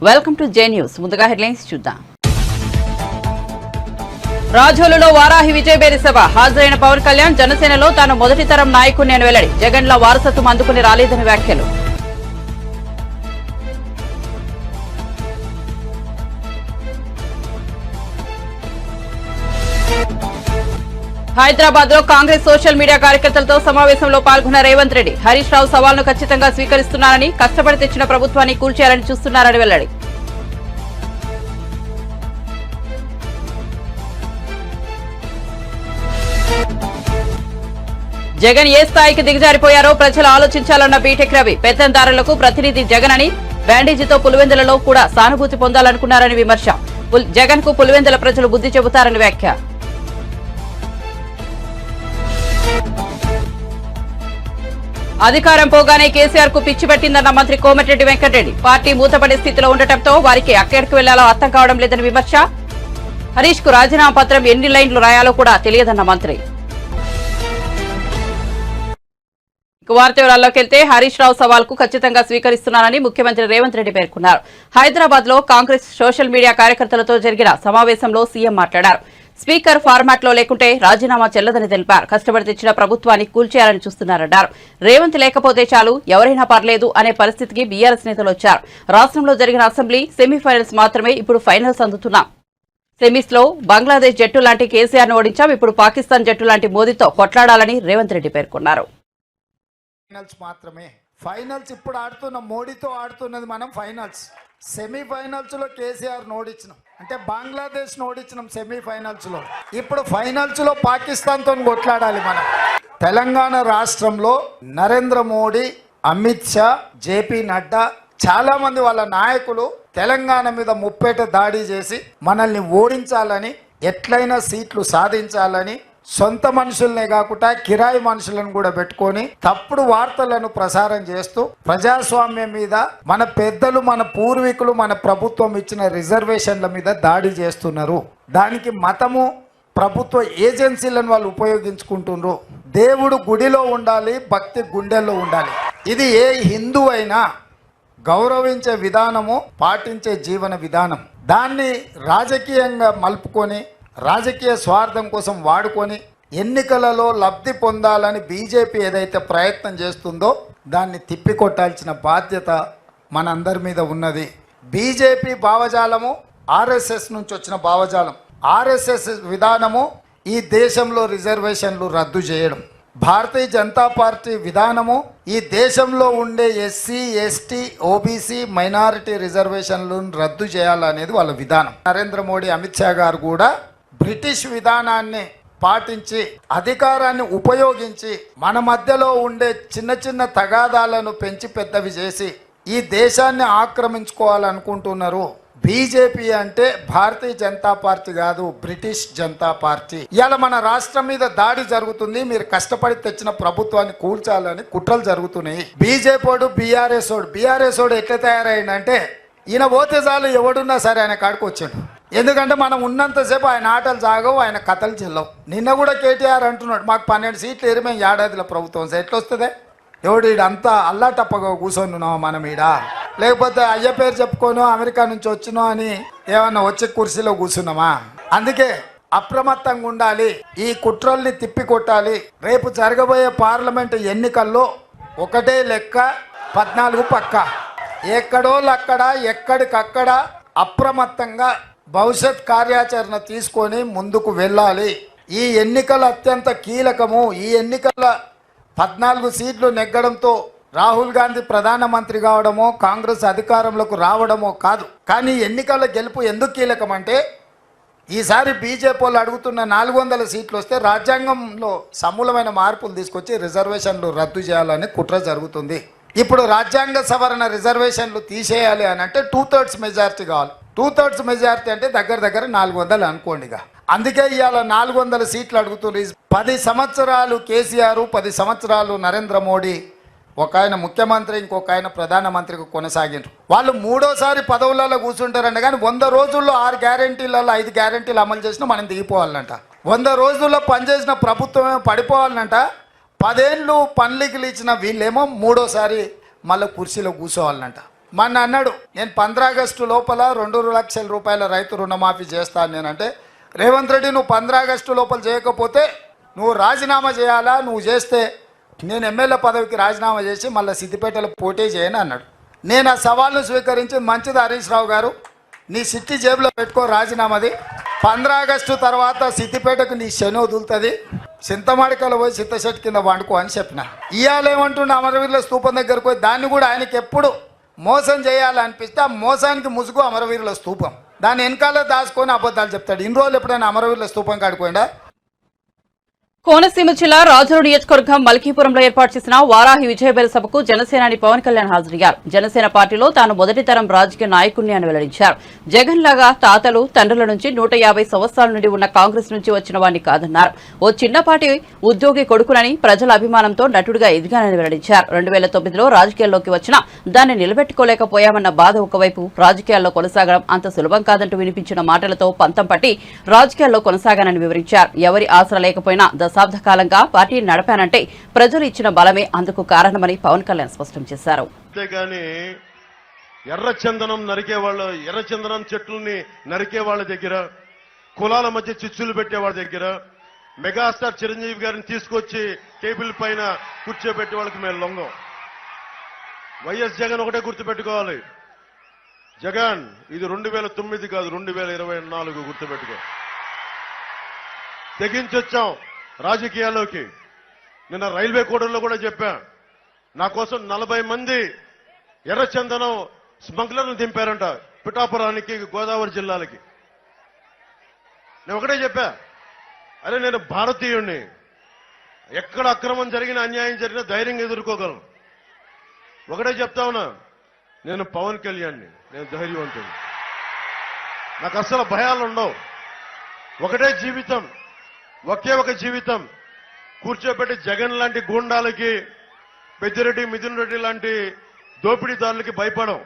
Welcome to J news. ముందుగా headlines చూద్దాం. రాజోలులో వారాహి విజయబేరి సభ హాజరైన పవన్ కళ్యాణ్ జనసేనలో తాను మొదటి తరం నాయకుడిని అని వెల్లడి. జగన్ల వారసత్వం అందుకుని రాలేదని వ్యాఖ్యలు. హైదరాబాద్ లో కాంగ్రెస్ సోషల్ మీడియా కార్యకర్తలతో సమావేశంలో పాల్గొన్న రేవంత్ రెడ్డి హరీష్ రావు సవాల్ను ఖచ్చితంగా స్వీకరిస్తున్నారని, కష్టపడి తెచ్చిన ప్రభుత్వాన్ని కూల్చేయాలని చూస్తున్నారని వెల్లడి. జగన్ ఏ స్థాయికి దిగజారిపోయారో ప్రజలు ఆలోచించాలన్న బీటెక్ రవి. పెత్తందారులకు ప్రతినిధి జగన్ అని, బ్యాండేజీతో పులివెందులలో కూడా సానుభూతి పొందాలనుకున్నారని విమర్శ. జగన్ కు పులివెందుల ప్రజలు బుద్ధి చెబుతారని వ్యాఖ్య. అధికారం పోగానే కేసీఆర్ కు పిచ్చి పట్టిందన్న మంత్రి కోమటిరెడ్డి వెంకటరెడ్డి. పార్టీ మూతపడే స్థితిలో ఉండటంతో వారికి ఎక్కడికి వెళ్లాలో అర్థం కావడం లేదని విమర్శ. హరీష్ కు రాజీనామా పత్రం ఎన్ని లైన్లు రాయాలో కూడా తెలియదన్న మంత్రి. వార్త వివరాల్లోకి వెళ్తే హరీష్ రావు సవాల్ కు ఖచ్చితంగా స్వీకరిస్తున్నానని ముఖ్యమంత్రి రేవంత్ రెడ్డి పేర్కొన్నారు. హైదరాబాద్ లో కాంగ్రెస్ సోషల్ మీడియా కార్యకర్తలతో జరిగిన సమావేశంలో సీఎం మాట్లాడారు. స్పీకర్ ఫార్మాట్ లో లేకుంటే రాజీనామా చెల్లదని తెలిపారు. కష్టపడి తెచ్చిన ప్రభుత్వాన్ని కూల్చేయాలని చూస్తున్నారన్నారు. రేవంత్ లేకపోతే చాలు, ఎవరైనా పర్లేదు అనే పరిస్థితికి బీఆర్ఎస్ నేతలు వచ్చారు. రాష్ట్రంలో జరిగిన అసెంబ్లీ సెమీఫైనల్స్ మాత్రమే, ఇప్పుడు ఫైనల్స్ అందుతున్నాం. సెమీస్ లో బంగ్లాదేశ్ జట్టు లాంటి కేసీఆర్ ను ఓడించాం, ఇప్పుడు పాకిస్తాన్ జట్టు లాంటి మోదీతో కొట్లాడాలని రేవంత్ రెడ్డి పేర్కొన్నారు. ఫైనల్స్ ఇప్పుడు ఆడుతున్న మోడీతో ఆడుతున్నది మనం ఫైనల్స్. సెమీఫైనల్స్ లో కేసీఆర్ ఓడించినాం, అంటే బంగ్లాదేశ్ ఓడించినాం సెమీఫైనల్స్ లో. ఇప్పుడు ఫైనల్స్ లో పాకిస్తాన్ తో కొట్లాడాలి మనం. తెలంగాణ రాష్ట్రంలో నరేంద్ర మోడీ, అమిత్ షా, జేపీ నడ్డా, చాలా మంది వాళ్ళ నాయకులు తెలంగాణ మీద ముప్పేట దాడి చేసి మనల్ని ఓడించాలని, ఎట్లయినా సీట్లు సాధించాలని, సొంత మనుషులనే కాకుండా కిరాయి మనుషులను కూడా పెట్టుకొని తప్పుడు వార్తలను ప్రసారం చేస్తూ ప్రజాస్వామ్యం మీద, మన పెద్దలు, మన పూర్వీకులు, మన ప్రభుత్వం ఇచ్చిన రిజర్వేషన్ల మీద దాడి చేస్తున్నారు. దానికి మతము, ప్రభుత్వ ఏజెన్సీలను వాళ్ళు ఉపయోగించుకుంటున్నారు. దేవుడు గుడిలో ఉండాలి, భక్తి గుండెల్లో ఉండాలి. ఇది ఏ హిందూ అయినా గౌరవించే విధానము, పాటించే జీవన విధానం. దాన్ని రాజకీయంగా మలుపుకొని, రాజకీయ స్వార్థం కోసం వాడుకొని ఎన్నికలలో లబ్ధి పొందాలని బీజేపీ ఏదైతే ప్రయత్నం చేస్తుందో దాన్ని తిప్పికొట్టాల్సిన బాధ్యత మనందరి మీద ఉన్నది. బీజేపీ భావజాలము ఆర్ఎస్ఎస్ నుంచి వచ్చిన భావజాలం. ఆర్ఎస్ఎస్ విధానము ఈ దేశంలో రిజర్వేషన్లు రద్దు చేయడం. భారతీయ జనతా పార్టీ విధానము ఈ దేశంలో ఉండే ఎస్సీ, ఎస్టీ, ఓబీసీ, మైనారిటీ రిజర్వేషన్లను రద్దు చేయాలనేది వాళ్ళ విధానం. నరేంద్ర మోడీ, అమిత్ షా గారు కూడా బ్రిటిష్ విధానాన్ని పాటించి, అధికారాన్ని ఉపయోగించి మన మధ్యలో ఉండే చిన్న చిన్న తగాదాలను పెంచి పెద్దవి చేసి ఈ దేశాన్ని ఆక్రమించుకోవాలనుకుంటున్నారు. బీజేపీ అంటే భారతీయ జనతా పార్టీ కాదు, బ్రిటిష్ జనతా పార్టీ. ఇవాళ మన రాష్ట్రం మీద దాడి జరుగుతుంది. మీరు కష్టపడి తెచ్చిన ప్రభుత్వాన్ని కూల్చాలని కుట్రలు జరుగుతున్నాయి. బీజేపీ బీఆర్ఎస్ ఓడు ఎట్లా తయారైందంటే, ఈయన పోతే చాలు ఎవడున్నా సరే ఆయన కాడికి వచ్చాడు. ఎందుకంటే మనం ఉన్నంతసేపు ఆయన ఆటలు సాగవు, ఆయన కథలు చెల్లవు. నిన్న కూడా కేటీఆర్ అంటున్నాడు, మాకు 12 సీట్లు ఎరిమే ఏడాదిలో ప్రభుత్వం ఎట్లా వస్తుంది? ఎవడు ఈడంతా అల్లాటప్పగా కూర్చొని ఉన్నావా మనం ఈడ? లేకపోతే అయ్య పేరు చెప్పుకోను అమెరికా నుంచి వచ్చినో అని ఏమన్నా వచ్చే కుర్చీలో కూర్చున్నామా? అందుకే అప్రమత్తంగా ఉండాలి, ఈ కుట్రల్ని తిప్పికొట్టాలి. రేపు జరగబోయే పార్లమెంటు ఎన్నికల్లో ఒకటే లెక్క, 14 పక్క. ఎక్కడోళ్ళక్కడ, ఎక్కడికక్కడ అప్రమత్తంగా భవిష్యత్ కార్యాచరణ తీసుకొని ముందుకు వెళ్ళాలి. ఈ ఎన్నికలు అత్యంత కీలకము. ఈ ఎన్నికల 14 సీట్లు నెగ్గడంతో రాహుల్ గాంధీ ప్రధానమంత్రి కావడమో, కాంగ్రెస్ అధికారంలోకి రావడమో కాదు. కానీ ఎన్నికల గెలుపు ఎందుకు కీలకం అంటే, ఈసారి బీజేపీ వాళ్ళు అడుగుతున్న 400 సీట్లు వస్తే రాజ్యాంగంలో సమూలమైన మార్పులు తీసుకొచ్చి రిజర్వేషన్లు రద్దు చేయాలని కుట్ర జరుగుతుంది. ఇప్పుడు రాజ్యాంగ సవరణ రిజర్వేషన్లు తీసేయాలి అని అంటే 2/3 మెజారిటీ కావాలి. 2/3 మెజారిటీ అంటే దగ్గర 400 అనుకోండిగా. అందుకే ఇవాళ 400 సీట్లు అడుగుతున్నారు. 10 సంవత్సరాలు కేసీఆర్, 10 సంవత్సరాలు నరేంద్ర మోడీ, ఒక ఆయన ముఖ్యమంత్రి, ఇంకొక ఆయన ప్రధానమంత్రిగా కొనసాగిండ్రు. వాళ్ళు మూడోసారి పదవులలో కూర్చుంటారంట. కానీ 100 రోజుల్లో 6 గ్యారెంటీలలో 5 గ్యారెంటీలు అమలు చేసినా మనం దిగిపోవాలంట. 100 రోజుల్లో పనిచేసిన ప్రభుత్వమే పడిపోవాలంట. 10 ఏళ్ళు పనులకి ఇచ్చిన వీళ్ళేమో మూడోసారి మళ్ళీ కుర్చీలో కూర్చోవాలంట. మొన్న అన్నాడు నేను 15 ఆగస్టు లోపల 2 లక్షల రూపాయల రైతు రుణమాఫీ చేస్తాను నేనంటే, రేవంత్ రెడ్డి నువ్వు 15 ఆగస్టు లోపల చేయకపోతే నువ్వు రాజీనామా చేయాలా, నువ్వు చేస్తే నేను ఎమ్మెల్యే పదవికి రాజీనామా చేసి మళ్ళీ సిద్దిపేటలో పోటీ చేయను అన్నాడు. నేను ఆ సవాల్ను స్వీకరించి మంచిది హరీష్ రావు గారు, నీ సిట్టి జేబులో పెట్టుకో రాజీనామాది, 15 ఆగస్టు తర్వాత సిద్దిపేటకు నీ శని వదులుతుంది, చింతమాడికలో పోయి చింతశెట్టి కింద వండుకో అని చెప్పిన. ఇవాళ ఏమంటుండే అమరవీరుల స్తూపం దగ్గరకు పోయి దాన్ని కూడా ఆయనకి ఎప్పుడు మోసం చేయాలనిపిస్తే ఆ మోసానికి ముసుగు అమరవీరుల స్తూపం, దాన్ని వెనకాల దాచుకొని అబద్ధాలు చెప్తాడు. ఇన్ని రోజులు ఎప్పుడైనా అమరవీరుల స్తూపం కాడిపోయిందా? కోనసీమ జిల్లా రాజూరు నియోజకవర్గం మల్కీపురంలో ఏర్పాటు చేసిన వారాహి విజయబేరి సభకు జనసేనాని పవన్ కళ్యాణ్ హాజరయ్యారు. జనసేన పార్టీలో తాను మొదటి తరం రాజకీయ నాయకుణ్ణి అని వెల్లడించారు. జగన్ లాగా తాతలు తండ్రుల నుంచి 150 సంవత్సరాల నుండి ఉన్న కాంగ్రెస్ నుంచి వచ్చిన వాడిని కాదన్నారు. ఓ చిన్నపాటి ఉద్యోగి కొడుకునని ప్రజల అభిమానంతో నటుడిగా ఎదిగానని వెల్లడించారు. 2009లో రాజకీయాల్లోకి వచ్చినా దాన్ని నిలబెట్టుకోలేకపోయామన్న బాధ ఒకవైపు, రాజకీయాల్లో కొనసాగడం అంత సులభం కాదంటూ వినిపించిన మాటలతో పంతం పట్టి రాజకీయాల్లో కొనసాగానని వివరించారు. ఎవరి ఆసరా లేకపోయినా దశాబ్ద కాలంగా పార్టీని నడిపానంటే ప్రజలు ఇచ్చిన బలమే అందుకు కారణమని పవన్ కళ్యాణ్ స్పష్టం చేశారు. అంతేగాని ఎర్రచందనం నరికేవాళ్ళు, ఎర్రచందనం చెట్లని నరికే వాళ్ళ దగ్గర, కులాల మధ్య చిచ్చులు పెట్టే వాళ్ళ దగ్గర, మెగాస్టార్ చిరంజీవి గారిని తీసుకొచ్చి టేబుల్ పైన కూర్చోబెట్టే వాళ్ళకి మేము లొంగం. వైఎస్ జగన్ ఒకటే గుర్తుపెట్టుకోవాలి, జగన్ ఇది 2009 కాదు 2024 గుర్తుపెట్టుకో. తెగించొచ్చాం రాజకీయాల్లోకి. నిన్న రైల్వే కోడల్లో కూడా చెప్పా, నా కోసం 40 మంది ఎర్రచందనం స్మగ్లర్లు దింపారంట పిఠాపురానికి, గోదావరి జిల్లాలకి. నేను ఒకటే చెప్పా, అరే నేను భారతీయుణ్ణి, ఎక్కడ అక్రమం జరిగినా అన్యాయం జరిగినా ధైర్యంగా ఎదుర్కోగలను. ఒకటే చెప్తా ఉన్నా, నేను పవన్ కళ్యాణ్ని, నేను ధైర్యవంతుని, నాకు అస్సలు భయాలు ఉండవు. ఒకటే జీవితం, ఒకే ఒక జీవితం. కూర్చోబెట్టి జగన్ లాంటి గూండాలకి, పెద్దిరెడ్డి మిథున్ రెడ్డి లాంటి దోపిడీదారులకి భయపడం.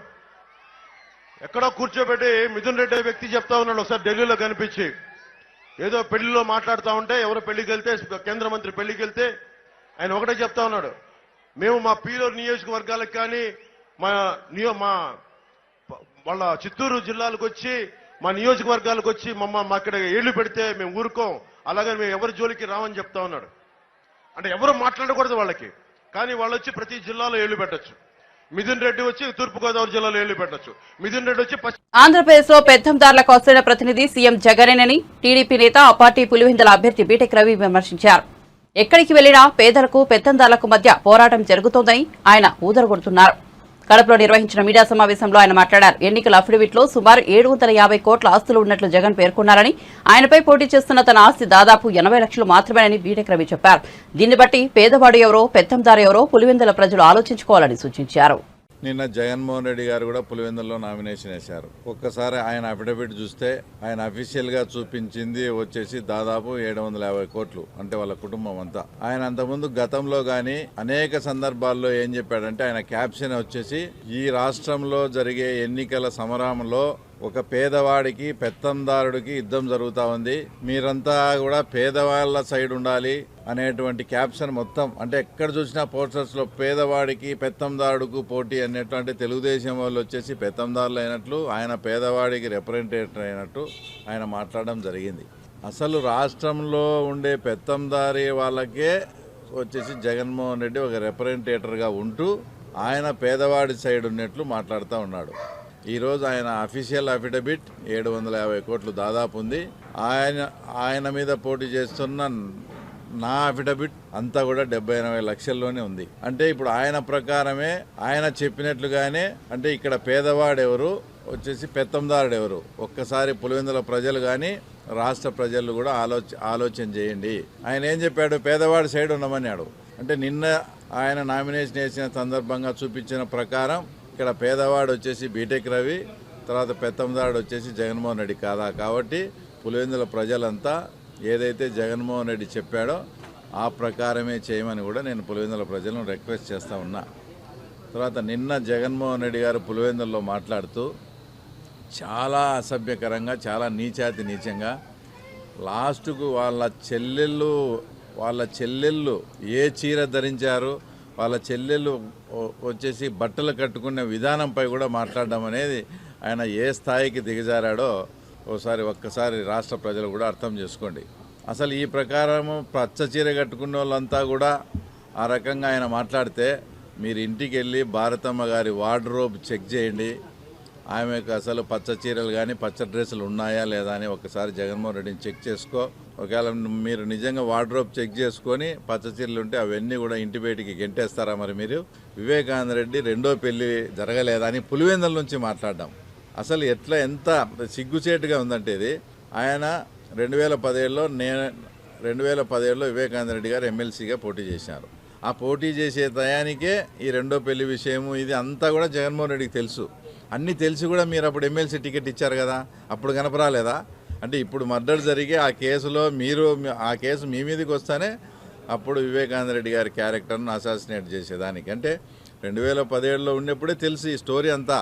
ఎక్కడో కూర్చోబెట్టి మిథున్ రెడ్డి వ్యక్తి చెప్తా ఉన్నాడు, ఒకసారి ఢిల్లీలో కనిపించి ఏదో పెళ్లిలో మాట్లాడుతూ ఉంటే, ఎవరో పెళ్లికి వెళ్తే, కేంద్ర మంత్రి పెళ్లికి వెళ్తే ఆయన ఒకటే చెప్తా ఉన్నాడు, మేము మా పీలూరు నియోజకవర్గాలకు కానీ మా వాళ్ళ చిత్తూరు జిల్లాలకు వచ్చి మా నియోజకవర్గాలకు వచ్చి మా ఇక్కడ ఏళ్లు పెడితే మేము ఊరుకోం, అలాగని మేము ఎవరి జోలికి రామని చెప్తా ఉన్నాడు. అంటే ఎవరు మాట్లాడకూడదు వాళ్ళకి, కానీ వాళ్ళు వచ్చి ప్రతి జిల్లాలో ఏళ్లు పెట్టచ్చు. మిథున్ రెడ్డి వచ్చి తూర్పుగోదావరి జిల్లాలో ఏళ్లు పెట్టచ్చు, మిథున్ రెడ్డి వచ్చి ఆంధ్రప్రదేశ్ లో పెత్తందారులకు వస్తున్న ప్రతినిధి సీఎం జగనేనని టీడీపీ నేత ఆ పార్టీ పులివెందుల అభ్యర్థి బీటెక్ రవి విమర్శించారు. ఎక్కడికి వెళ్లినా పేదలకు పెత్తందారులకు మధ్య పోరాటం జరుగుతోందని ఆయన ఊదరగొడుతున్నారు. కడపలో నిర్వహించిన మీడియా సమావేశంలో ఆయన మాట్లాడారు. ఎన్నికల అఫిడవిట్లో సుమారు 750 కోట్ల ఆస్తులు ఉన్నట్లు జగన్ పేర్కొన్నారని, ఆయనపై పోటీ చేస్తున్న తన ఆస్తి దాదాపు 80 లక్షలు మాత్రమేనని బీటెక్ రవి చెప్పారు. దీన్ని బట్టి పేదవాడు ఎవరో పెత్తందారు ఎవరో పులివెందుల ప్రజలు ఆలోచించుకోవాలని సూచించారు. నిన్న జగన్మోహన్ రెడ్డి గారు కూడా పులివెందుల్లో నామినేషన్ వేశారు. ఒక్కసారి ఆయన అఫిడవిట్ చూస్తే ఆయన అఫీషియల్ గా చూపించింది వచ్చేసి దాదాపు 750 కోట్లు, అంటే వాళ్ళ కుటుంబం అంతా. ఆయన అంతకుముందు గతంలో గాని అనేక సందర్భాల్లో ఏం చెప్పాడంటే, ఆయన క్యాప్షన్ వచ్చేసి ఈ రాష్ట్రంలో జరిగే ఎన్నికల సమరంలో ఒక పేదవాడికి పెత్తందారుడికి యుద్ధం జరుగుతూ ఉంది, మీరంతా కూడా పేదవాళ్ళ సైడ్ ఉండాలి అనేటువంటి క్యాప్షన్ మొత్తం, అంటే ఎక్కడ చూసినా పోస్టర్స్ లో పేదవాడికి పెత్తందారుడుకు పోటీ అన్నట్టు, అంటే తెలుగుదేశం వాళ్ళు వచ్చేసి పెత్తందారులు అయినట్లు, ఆయన పేదవాడికి రిప్రజెంటేటివ్ అయినట్టు ఆయన మాట్లాడడం జరిగింది. అసలు రాష్ట్రంలో ఉండే పెత్తందారి వాళ్ళకే వచ్చేసి జగన్మోహన్ రెడ్డి ఒక రిప్రజెంటేటర్గా ఉంటూ ఆయన పేదవాడి సైడ్ ఉన్నట్లు మాట్లాడుతూ ఉన్నాడు. ఈరోజు ఆయన అఫీషియల్ అఫిడవిట్ 750 కోట్లు దాదాపు ఉంది. ఆయన మీద పోటీ చేస్తున్న నా అఫిడవిట్ అంతా కూడా 70-80 లక్షల్లోనే ఉంది. అంటే ఇప్పుడు ఆయన ప్రకారమే, ఆయన చెప్పినట్లుగానే, అంటే ఇక్కడ పేదవాడెవరు వచ్చేసి పెత్తందారుడు ఎవరు, ఒక్కసారి పులివెందుల ప్రజలు కానీ రాష్ట్ర ప్రజలు కూడా ఆలోచన చేయండి. ఆయన ఏం చెప్పాడు, పేదవాడి సైడ్ ఉండమన్నాడు. అంటే నిన్న ఆయన నామినేషన్ వేసిన సందర్భంగా చూపించిన ప్రకారం ఇక్కడ పేదవాడు వచ్చేసి బీటెక్ రవి, తర్వాత పెత్తందారుడు వచ్చేసి జగన్మోహన్ రెడ్డి కాదా. కాబట్టి పులివెందుల ప్రజలంతా ఏదైతే జగన్మోహన్ రెడ్డి చెప్పాడో ఆ ప్రకారమే చేయమని కూడా నేను పులివెందుల ప్రజలను రిక్వెస్ట్ చేస్తూ ఉన్నా. తర్వాత నిన్న జగన్మోహన్ రెడ్డి గారు పులివెందుల్లో మాట్లాడుతూ చాలా అసభ్యకరంగా, చాలా నీచంగా, లాస్ట్కు వాళ్ళ చెల్లెళ్ళు ఏ చీర ధరించారు, వాళ్ళ చెల్లెళ్ళు వచ్చేసి బట్టలు కట్టుకునే విధానంపై కూడా మాట్లాడడం అనేది ఆయన ఏ స్థాయికి దిగజారాడో ఒక్కసారి రాష్ట్ర ప్రజలు కూడా అర్థం చేసుకోండి. అసలు ఈ ప్రకారము పచ్చ చీర కట్టుకున్న వాళ్ళంతా కూడా ఆ రకంగా ఆయన మాట్లాడితే మీరు ఇంటికి వెళ్ళి భారతమ్మ గారి వార్డ్రోబ్ చెక్ చేయండి. ఆమెకు అసలు పచ్చ చీరలు కానీ పచ్చ డ్రెస్సులు ఉన్నాయా లేదా అని ఒకసారి జగన్మోహన్ రెడ్డిని చెక్ చేసుకో. ఒకవేళ మీరు నిజంగా వార్డ్రోబ్ చెక్ చేసుకొని పచ్చ చీరలు ఉంటే అవన్నీ కూడా ఇంటి బయటికి గెంటేస్తారా? మరి మీరు వివేకానంద రెడ్డి రెండో పెళ్లి జరగలేదా అని పులివెందుల నుంచి మాట్లాడడం అసలు ఎంత సిగ్గుచేటుగా ఉందంటే ఇది. ఆయన 2017లో వివేకానంద రెడ్డి గారు ఎమ్మెల్సీగా పోటీ చేశారు. ఆ పోటీ చేసే టయానికే ఈ రెండో పెళ్లి విషయము ఇది అంతా కూడా జగన్మోహన్ రెడ్డికి తెలుసు. అన్నీ తెలిసి కూడా మీరు అప్పుడు ఎమ్మెల్సీ టికెట్ ఇచ్చారు కదా, అప్పుడు కనపరాలేదా? అంటే ఇప్పుడు మర్డర్ జరిగే ఆ కేసులో ఆ కేసు మీ మీదకి వస్తానే అప్పుడు వివేకానంద రెడ్డి గారి క్యారెక్టర్ను అసాసినేట్ చేసేదానికి అంటే 2017లో ఉన్నప్పుడే తెలిసి ఈ స్టోరీ అంతా.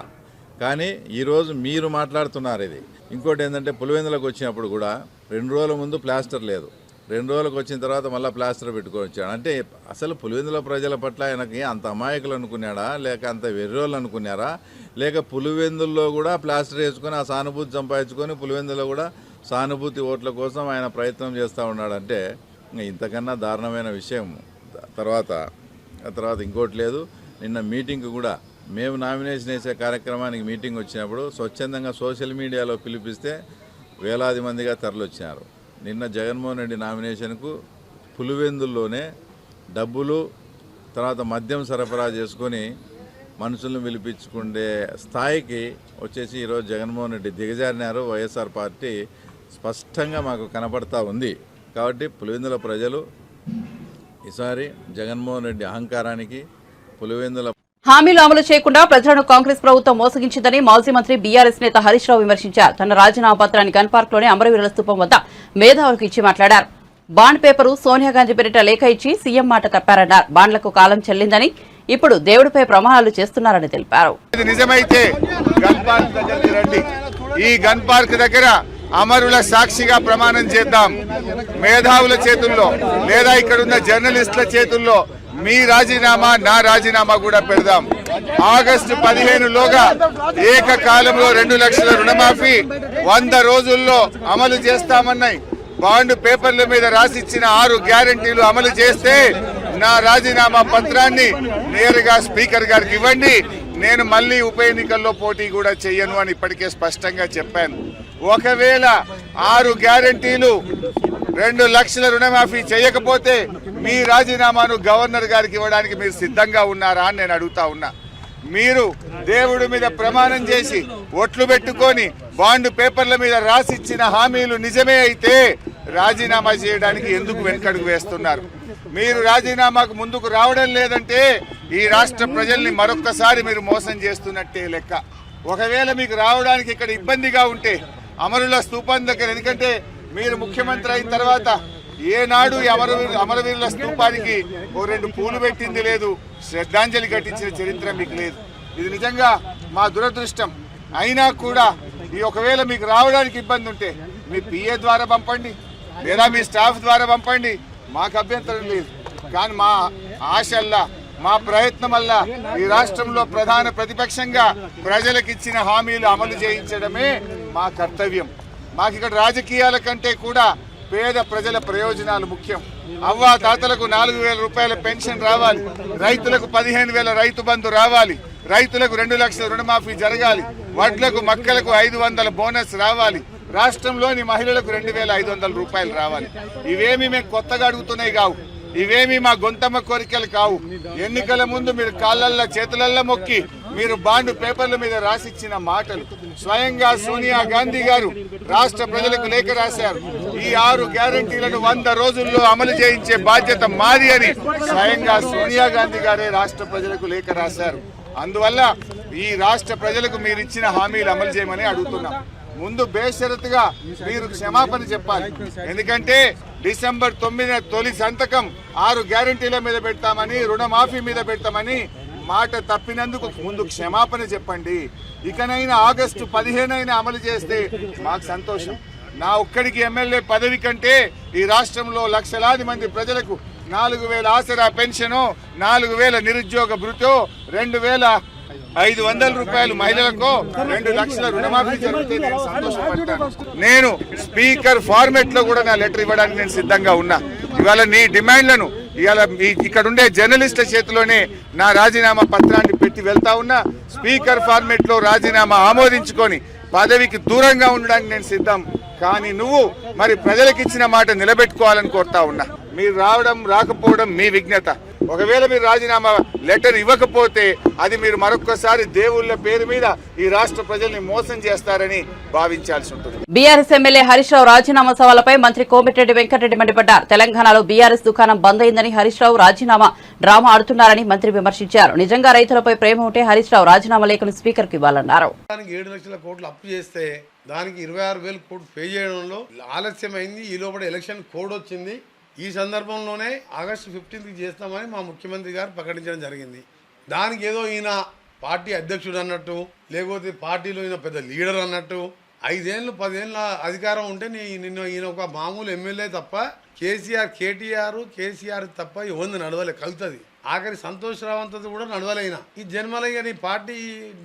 కానీ ఈరోజు మీరు మాట్లాడుతున్నారు ఇది. ఇంకోటి ఏంటంటే పులివెందులకు వచ్చినప్పుడు కూడా 2 రోజుల ముందు ప్లాస్టర్ లేదు, 2 రోజులకు వచ్చిన తర్వాత మళ్ళీ ప్లాస్టర్ పెట్టుకొని వచ్చాడు. అంటే అసలు పులివెందుల ప్రజల పట్ల ఆయనకి అంత అమాయకులు అనుకున్నాడా, లేక అంత వెర్రోళ్ళు అనుకున్నారా, లేక పులివెందుల్లో కూడా ప్లాస్టర్ వేసుకొని ఆ సానుభూతి సంపాదించుకొని పులివెందులో కూడా సానుభూతి ఓట్ల కోసం ఆయన ప్రయత్నం చేస్తూ ఉన్నాడంటే ఇంతకన్నా దారుణమైన విషయం. తర్వాత ఇంకోటి లేదు. నిన్న మీటింగ్ కూడా మేము నామినేషన్ వేసే కార్యక్రమానికి మీటింగ్ వచ్చినప్పుడు స్వచ్ఛందంగా సోషల్ మీడియాలో పిలిపిస్తే వేలాది మందిగా తరలివచ్చినారు. నిన్న జగన్మోహన్ రెడ్డి నామినేషన్కు పులివెందుల్లోనే డబ్బులు తర్వాత మద్యం సరఫరా చేసుకొని మనుషులను పిలిపించుకునే స్థాయికి వచ్చేసి ఈరోజు జగన్మోహన్ రెడ్డి దిగజారినారు. వైఎస్ఆర్ పార్టీ స్పష్టంగా మాకు కనపడతా ఉంది. కాబట్టి పులివెందుల ప్రజలు ఈసారి జగన్మోహన్ రెడ్డి అహంకారానికి పులివెందుల హామీలు అమలు చేయకుండా ప్రజలను కాంగ్రెస్ ప్రభుత్వం మోసగించిందని మాజీ మంత్రి బీఆర్ఎస్ నేత హరీష్ రావు విమర్శించారు. తన రాజీనామా పత్రాన్ని గన్ పార్క్ లోని అమరవీరుల స్థూపం వద్ద మేధావులకు ఇచ్చి మాట్లాడారు. బాండ్ పేపరు సోనియా గాంధీ పేరిట లేఖ ఇచ్చి సీఎం మాట తప్పారన్నారు. బాండ్లకు కాలం చెల్లిందని ఇప్పుడు దేవుడిపై ప్రమాణాలు చేస్తున్నారని తెలిపారు. నిజమైతే గన్ పార్క్ దగ్గరికి రండి. ఈ గన్ పార్క్ దగ్గర అమరుల సాక్షిగా ప్రమాణం చేద్దాం. మేధావుల చేతుల్లో లేదా ఇక్కడున్న జర్నలిస్టుల చేతుల్లో మీ రాజీనామా నా రాజీనామా కూడా పెడదాం. ఆగస్టు 15లోగా ఏకకాలంలో 2 లక్షల రుణమాఫీ 100 రోజుల్లో అమలు చేస్తామన్నాయి. బాండ్ పేపర్ల మీద రాసిచ్చిన 6 గ్యారంటీలు అమలు చేస్తే నా రాజీనామా పత్రాన్ని నేరుగా స్పీకర్ గారికి ఇవ్వండి. నేను మళ్ళీ ఉప ఎన్నికల్లో పోటీ కూడా చెయ్యను అని ఇప్పటికే స్పష్టంగా చెప్పాను. ఒకవేళ 6 గ్యారంటీలు 2 లక్షల రుణమాఫీ చేయకపోతే మీ రాజీనామాను గవర్నర్ గారికి ఇవ్వడానికి మీరు సిద్ధంగా ఉన్నారా అని నేను అడుగుతా ఉన్నా. మీరు దేవుడి మీద ప్రమాణం చేసి ఒట్లు పెట్టుకొని బాండ్ పేపర్ల మీద రాసిచ్చిన హామీలు నిజమే అయితే రాజీనామా చేయడానికి ఎందుకు వెనకడుగు వేస్తున్నారు? మీరు రాజీనామాకు ముందుకు రావడం లేదంటే ఈ రాష్ట్ర ప్రజల్ని మరొక్కసారి మీరు మోసం చేస్తున్నట్టే లెక్క. ఒకవేళ మీకు రావడానికి ఇక్కడ ఇబ్బందిగా ఉంటే అమరుల స్థూపం దగ్గర, ఎందుకంటే మీరు ముఖ్యమంత్రి అయిన తర్వాత ఏనాడు అమరవీరుల స్థూపానికి 2 పూలు పెట్టింది లేదు, శ్రద్ధాంజలి ఘటించిన చరిత్ర మీకు లేదు. ఇది నిజంగా మా దురదృష్టం. అయినా కూడా ఈ ఒకవేళ మీకు రావడానికి ఇబ్బంది ఉంటే మీ పిఏ ద్వారా పంపండి లేదా మీ స్టాఫ్ ద్వారా పంపండి, మాకు అభ్యంతరం లేదు. కానీ మా ఆశల్లా మా ప్రయత్నం వల్ల ఈ రాష్ట్రంలో ప్రధాన ప్రతిపక్షంగా ప్రజలకు ఇచ్చిన హామీలు అమలు చేయించడమే మా కర్తవ్యం. మాకు ఇక్కడ రాజకీయాల కంటే కూడా పేద ప్రజల ప్రయోజనాలు ముఖ్యం. అవ్వా తాతలకు 4,000 రూపాయల పెన్షన్ రావాలి, రైతులకు 15,000 రైతు బంధు రావాలి, రైతులకు 2 లక్షల రుణమాఫీ జరగాలి, వడ్లకు మక్కలకు 500 బోనస్ రావాలి, రాష్ట్రంలోని మహిళలకు 2,500 రూపాయలు రావాలి. ఇవేమి మేము కొత్తగా అడుగుతున్నాయి కావు, ఇవేమి మా గొంతమ్మ కోరికలు కావు. ఎన్నికల ముందు మీరు కాళ్ళల్లో చేతులల్లో మొక్కి మీరు బాండ్ పేపర్ల మీద రాసిచ్చిన మాటలు. స్వయంగా సోనియా గాంధీ గారు రాష్ట్ర ప్రజలకు లేఖ రాశారు. ఈ 6 గ్యారంటీలను 100 రోజుల్లో అమలు చేయించే బాధ్యత మాది అని స్వయంగా సోనియా గాంధీ గారే రాష్ట్ర ప్రజలకు లేఖ రాశారు. అందువల్ల ఈ రాష్ట్ర ప్రజలకు మీరు ఇచ్చిన హామీలు అమలు చేయమని అడుగుతున్నాం. ముందు బేషరతుగా మీరు క్షమాపణ చెప్పాలి. ఎందుకంటే డిసెంబర్ 9న తొలి సంతకం 6 గ్యారంటీల మీద పెడతామని, రుణమాఫీ మీద పెడతామని మాట తప్పినందుకు ముందు క్షమాపణ చెప్పండి. ఇకనైనా ఆగస్టు 15 అమలు చేస్తే మాకు సంతోషం. నా ఒక్కడికి ఎమ్మెల్యే పదవి కంటే ఈ రాష్ట్రంలో లక్షలాది మంది ప్రజలకు 4,000 ఆసరా పెన్షను, 4,000 నిరుద్యోగ భృతో, 2,500 రూపాయలు మహిళలకు, 2 లక్షల రుణమాఫీ జరిగితే నేను సంతోషపడతాను. నేను స్పీకర్ ఫార్మెట్ లో కూడా నా లెటర్ ఇవ్వడానికి నేను సిద్ధంగా ఉన్నా. ఇవాళ నీ డిమాండ్లను ఇవాళ ఇక్కడ ఉండే జర్నలిస్టుల చేతిలోనే నా రాజీనామా పత్రాన్ని పెట్టి వెళ్తా ఉన్నా. స్పీకర్ ఫార్మెట్ లో రాజీనామా ఆమోదించుకొని పదవికి దూరంగా ఉండడానికి నేను సిద్ధం. కానీ నువ్వు మరి ప్రజలకు ఇచ్చిన మాట నిలబెట్టుకోవాలని కోరుతా ఉన్నా. మీరు రావడం రాకపోవడం మీ విజ్ఞత. ఒకవేళ మీరు రాజీనామా లెటర్ ఇవ్వకపోతే అది మీరు మరొకసారి దేవుళ్ళ పేరు మీద ఈ రాష్ట్ర ప్రజల్ని మోసం చేస్తారని భావించాల్సి ఉంటుంది. బీఆర్ఎస్ ఎమ్మెల్యే హరీష్ రావు రాజీనామా సవాలపై మంత్రి కోమటిరెడ్డి వెంకటరెడ్డి మండిపడ్డారు. తెలంగాణలో బీఆర్ఎస్ దుకాణం బంద్ అయిందని హరీష్ రావు రాజీనామా డ్రామా ఆడుతున్నారని మంత్రి విమర్శించారు. నిజంగా రైతులపై ప్రేమ ఉంటే హరీష్ రావు రాజీనామా లేఖను స్పీకర్ కు ఇవ్వాలన్నారు. 7 లక్షల కోట్లు అప్పు చేస్తే దానికి 26,000 కోట్లు పే చేయడంలో ఆలస్యమైంది. ఈ లోపల ఎలక్షన్ కోడ్ వచ్చింది. ఈ సందర్భంలోనే ఆగస్టు 15కి చేస్తామని మా ముఖ్యమంత్రి గారు ప్రకటించడం జరిగింది. దానికి ఏదో ఈయన పార్టీ అధ్యక్షుడు అన్నట్టు, లేకపోతే పార్టీలో ఈయన పెద్ద లీడర్ అన్నట్టు, 5 ఏళ్ళు 10 ఏళ్ళ అధికారం ఉంటే నిన్న ఈయన ఒక మామూలు ఎమ్మెల్యే తప్ప కేసీఆర్ తప్ప ఎవరిని నడవలే, కలుతుంది. ఆఖరి సంతోష్ రావంతది కూడా నడవలేనా. ఈ జన్మలయ్య నీ పార్టీ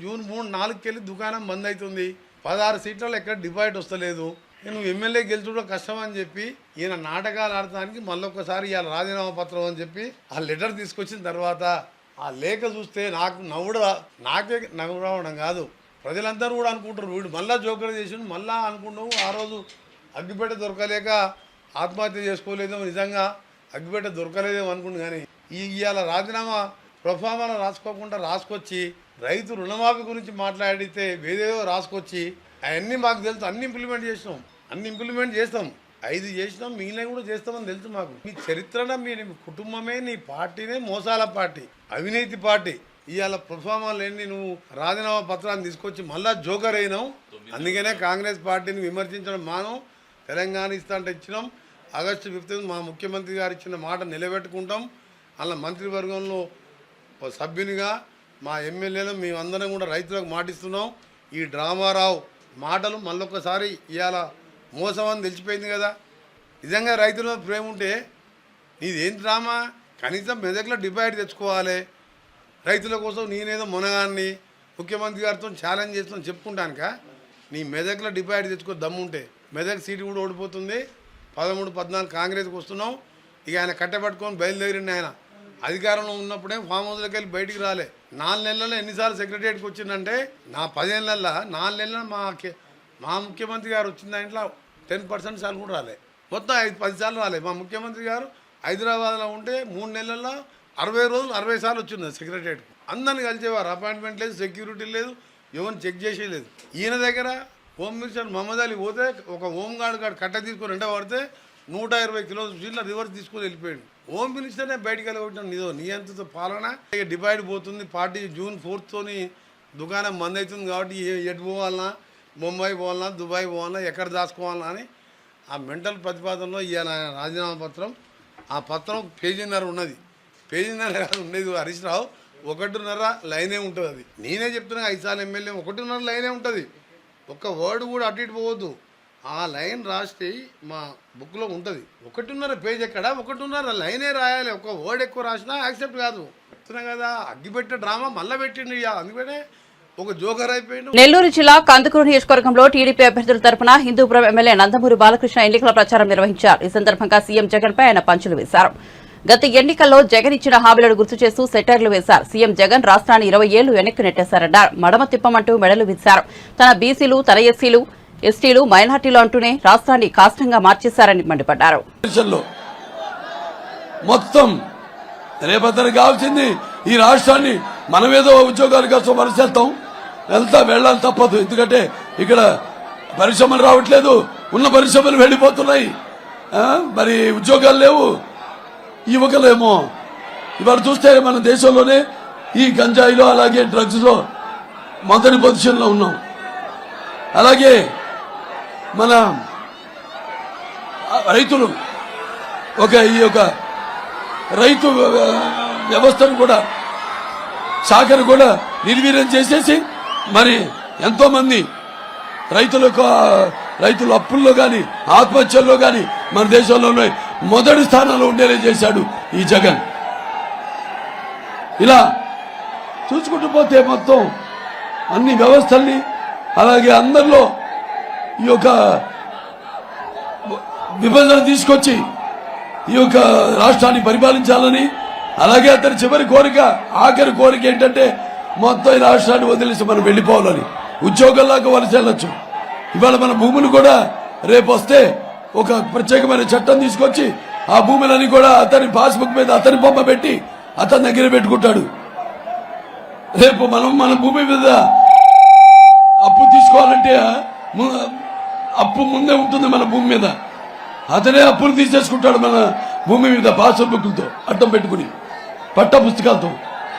జూన్ 3, 4కి వెళ్ళి దుకాణం బంద్ అవుతుంది. 16 సీట్లలో ఎక్కడ డిపాజిట్ వస్తలేదు. నువ్వు ఎమ్మెల్యే గెలుచుకోవడం కష్టం అని చెప్పి ఈయన నాటకాలు ఆడటానికి మళ్ళొక్కసారి ఇవాళ రాజీనామా పత్రం అని చెప్పి ఆ లెటర్ తీసుకొచ్చిన తర్వాత ఆ లేఖ చూస్తే నాకే నవ్వు రావడం కాదు, ప్రజలందరూ కూడా అనుకుంటారు వీడు మళ్ళా జోకర్ చేసి మళ్ళా అనుకుంటావు. ఆ రోజు అగ్గిపేట దొరకలేక ఆత్మహత్య చేసుకోలేదేమో, నిజంగా అగ్గిపేట దొరకలేదేమో అనుకుంటు. కానీ ఇవాళ రాజీనామా ప్రొఫామాలో రాసుకొచ్చి రైతు రుణమాఫీ గురించి మాట్లాడితే వేదేదో రాసుకొచ్చి అవన్నీ మాకు తెలుసు. అన్ని ఇంప్లిమెంట్ చేస్తాం. 5 చేసినాం, మిగిలినవి కూడా చేస్తామని తెలుసు మాకు. మీ చరిత్ర, మీ కుటుంబమే, నీ పార్టీనే మోసాల పార్టీ, అవినీతి పార్టీ. ఇవాళ ప్రొఫామాలు ఏంటి, నువ్వు రాజీనామా పత్రాన్ని తీసుకొచ్చి మళ్ళా జోకర్ అయినావు. అందుకనే కాంగ్రెస్ పార్టీని విమర్శించడం మానం. తెలంగాణ ఇస్తా అంటే ఇచ్చినాం. ఆగస్టు 15 మా ముఖ్యమంత్రి గారు ఇచ్చిన మాట నిలబెట్టుకుంటాం. అలా మంత్రివర్గంలో సభ్యునిగా మా ఎమ్మెల్యేలు మేమందరం కూడా రైతులకు మాటిస్తున్నాం. ఈ డ్రామారావు మాటలు మళ్ళొక్కసారి ఇవాళ మోసం అని తెలిసిపోయింది కదా. నిజంగా రైతుల ప్రేమ ఉంటే నీదేం డ్రామా, కనీసం మెదక్లో డిపాజిట్ తెచ్చుకోవాలి. రైతుల కోసం నేనేదో మునగాన్ని ముఖ్యమంత్రి గారితో ఛాలెంజ్ చేస్తాను చెప్పుకుంటానుక. నీ మెదక్లో డిపాజిట్ తెచ్చుకో దమ్ముంటే. మెదక్ సీటు కూడా ఓడిపోతుంది. 13, 14 కాంగ్రెస్కి వస్తున్నాం. ఇక ఆయన కట్టబట్టుకొని బయలుదేరిండి. ఆయన అధికారంలో ఉన్నప్పుడే ఫామ్ హౌస్లోకి వెళ్ళి బయటికి రాలే. 4 నెలల్లో ఎన్నిసార్లు సెక్రటరియట్కి వచ్చిందంటే నా 10 ఏళ్ళల్లో 4 నెలల్లో మా ముఖ్యమంత్రి గారు వచ్చిన దాంట్లో 10% సార్లు కూడా రాలే. మొత్తం 5-10 సార్లు రాలే. మా ముఖ్యమంత్రి గారు హైదరాబాద్లో ఉంటే 3 నెలల్లో 60 రోజులు 60 సార్లు వచ్చింది సెక్రటరియట్కి. అందరిని కలిసేవారు. అపాయింట్మెంట్ లేదు, సెక్యూరిటీ లేదు, ఎవరిని చెక్ చేసేయలేదు. ఈయన దగ్గర హోమ్ మినిస్టర్ మహమ్మద్ అలీ పోతే ఒక హోంగార్డ్ కట్ట తీసుకొని రెండో పడితే 120 కిలోమీటర్ల రివర్స్ తీసుకొని వెళ్ళిపోయాడు. హోమ్ మినిస్టర్నే బయటికి వెళ్ళగొట్టిన నీ అంతతో పాలన. ఇక డివైడ్ పోతుంది. పార్టీ జూన్ 4తోని దుకాణం బంద్ అవుతుంది. కాబట్టి ఎటు పోవాలన్నా, ముంబై పోవాలన్నా, దుబాయ్ పోవాలన్నా, ఎక్కడ దాచుకోవాలన్నా అని ఆ మెంటల్ ప్రతిపాదనలో ఇవాళ రాజీనామా పత్రం. ఆ పత్రం పేజీన్నర ఉన్నది. పేజీన్నర ఉండేది హరీష్ రావు 1.5 లైనే ఉంటుంది. అది నేనే చెప్తున్నా. 5 సార్లు ఎమ్మెల్యే 1.5 లైనే ఉంటుంది. ఒక్క వర్డ్ కూడా అటు ఇటు పోవద్దు. ఆ లైన్ రాస్తే మా బుక్లో ఉంటుంది. 1.5 పేజ్ ఎక్కడ, 1.5 లైనే రాయాలి. ఒక వర్డ్ ఎక్కువ రాసినా యాక్సెప్ట్ కాదు. చెప్తున్నా కదా, అగ్గిపెట్టే డ్రామా మళ్ళీ పెట్టిండు. అందుకనే ఒక జోకర్ అయిపోయిండు. నెల్లూరు జిల్లా కందుకూరు నియోజకవర్గంలో టీడీపీ అభ్యర్థుల తరపున హిందూపురం ఎమ్మెల్యే నందమూరి బాలకృష్ణ ఎన్నికల ప్రచారం నిర్వహించారు. ఈ సందర్భంగా సీఎం జగన్ పై ఆయన పంచులు వేశారు. గత ఎన్నికల్లో జగన్ ఇచ్చిన హామీలను గుర్తు చేస్తూ సెటైర్లు వేశారు. సీఎం జగన్ రాష్ట్రాన్ని 20 ఏళ్లు వెనక్కి నెట్టేశారన్నారు. మడమ తిప్పమంటూ మెడలు విచ్చారు. తన బీసీలు, తన ఎస్సీలు, ఎస్టీలు, మైనార్టీలు అంటూనే రాష్ట్రాన్ని కాష్టంగా మార్చేశారని మండిపడ్డారు. మొత్తం రేపొద్దున కావాల్సింది ఈ రాష్ట్రాన్ని మనమేదో ఉద్యోగాల కోసం వెళ్ళాలి తప్పదు. ఎందుకంటే ఇక్కడ పరిశ్రమలు రావట్లేదు, ఉన్న పరిశ్రమలు వెళ్ళిపోతున్నాయి. మరి ఉద్యోగాలు లేవు. యువకులేమో ఇవాళ చూస్తే మన దేశంలోనే ఈ గంజాయిలో అలాగే డ్రగ్స్ లో మొదటి పొజిషన్లో ఉన్నాం. అలాగే మన రైతులు ఈ యొక్క రైతు వ్యవస్థను కూడా శాఖను కూడా నిర్వీర్యం చేసేసి మరి ఎంతో మంది రైతుల అప్పుల్లో కానీ ఆత్మహత్యల్లో కానీ మన దేశంలోనే మొదటి స్థానంలో ఉండేలా చేశాడు. ఈ జగన్. ఇలా చూసుకుంటూ పోతే మొత్తం అన్ని వ్యవస్థల్ని అలాగే అందరిలో ఈ యొక్క విభజన తీసుకొచ్చి ఈ యొక్క రాష్ట్రాన్ని పరిపాలించాలని, అలాగే అతని చివరి కోరిక, ఆఖరి కోరిక ఏంటంటే మొత్తం ఈ రాష్ట్రాన్ని వదిలేసి మనం వెళ్ళిపోవాలని, ఉద్యోగాల్లాగా వలస వెళ్ళొచ్చు. ఇవాళ మన భూములు కూడా రేపు వస్తే ఒక ప్రత్యేకమైన చట్టం తీసుకొచ్చి ఆ భూములని కూడా అతని పాస్బుక్ మీద అతని బొమ్మ పెట్టి అతని దగ్గర పెట్టుకుంటాడు. రేపు మనం మన భూమి మీద అప్పు తీసుకోవాలంటే అప్పు ముందే ఉంటుంది మన భూమి మీద. అతనే అప్పులు తీసేసుకుంటాడు మన భూమి మీద పాస్బుక్లతో అడ్డం పెట్టుకుని, పట్ట పుస్తకాలతో.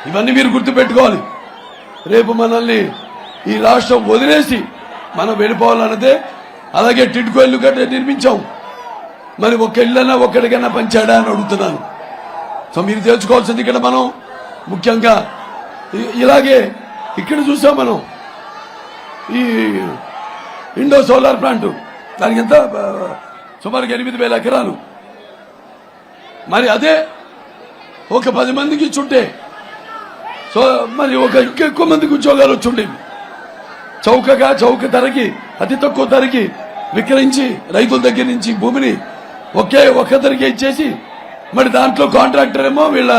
ఇవన్నీ మీరు గుర్తుపెట్టుకోవాలి. రేపు మనల్ని ఈ రాష్ట్రం వదిలేసి మనం వెళ్ళిపోవాలన్నదే. అలాగే టిడ్కో ఇల్లు గట్ట నిర్మించాం, మరి ఒక్క ఇళ్ళన్నా ఒక్కడికైనా పంచాడా అని అడుగుతున్నాను. సో మీరు తెలుసుకోవాల్సింది ఇక్కడ మనం ముఖ్యంగా ఇలాగే ఇక్కడ చూసాం మనం ఈ ఇండో సోలార్ ప్లాంట్, దానికి ఎంత సుమారుగా 8,000 ఎకరాలు. మరి అదే ఒక 10 మందికి ఇచ్చుంటే సో మరి ఇంకా ఎక్కువ మందికి ఉద్యోగాలు వచ్చుండేవి. చౌక ధరకి, అతి తక్కువ ధరకి విక్రయించి రైతుల దగ్గర నుంచి భూమిని ఒక్క ధరకే ఇచ్చేసి, మరి దాంట్లో కాంట్రాక్టర్ ఏమో వీళ్ళ